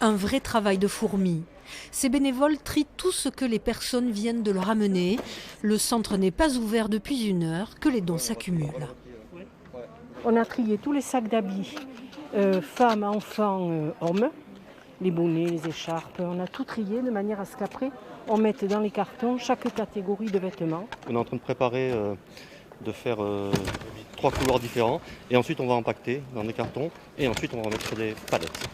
Un vrai travail de fourmi. Ces bénévoles trient tout ce que les personnes viennent de leur amener. Le centre n'est pas ouvert depuis 1 heure que les dons s'accumulent. On a trié tous les sacs d'habits, femmes, enfants, hommes, les bonnets, les écharpes. On a tout trié de manière à ce qu'après, on mette dans les cartons chaque catégorie de vêtements. On est en train de préparer, de faire 3 couloirs différents. Et ensuite, on va empaqueter dans des cartons. Et ensuite, on va mettre sur des palettes.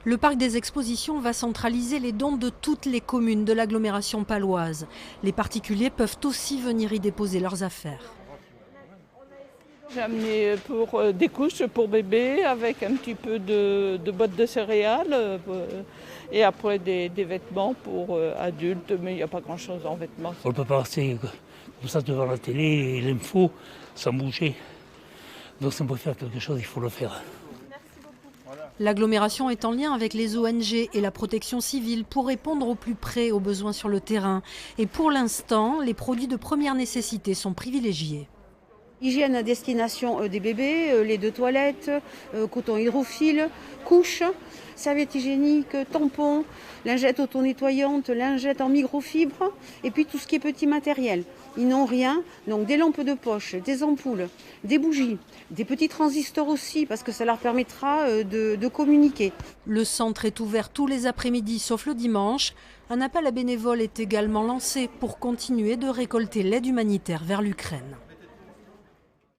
Le parc des expositions va centraliser les dons de toutes les communes de l'agglomération paloise. Les particuliers peuvent aussi venir y déposer leurs affaires. J'ai amené pour des couches pour bébé avec un petit peu de bottes de céréales et après des vêtements pour adultes, mais il n'y a pas grand-chose en vêtements. On ne peut pas rester comme ça devant la télé et l'info sans bouger. Donc si on peut faire quelque chose, il faut le faire. L'agglomération est en lien avec les ONG et la protection civile pour répondre au plus près aux besoins sur le terrain. Et pour l'instant, les produits de première nécessité sont privilégiés. Hygiène à destination des bébés, lait de toilette, coton hydrophile, couches, serviettes hygiéniques, tampons, lingettes auto-nettoyantes, lingettes en microfibre et puis tout ce qui est petit matériel. Ils n'ont rien, donc des lampes de poche, des ampoules, des bougies, des petits transistors aussi parce que ça leur permettra de communiquer. Le centre est ouvert tous les après-midi sauf le dimanche. Un appel à bénévoles est également lancé pour continuer de récolter l'aide humanitaire vers l'Ukraine.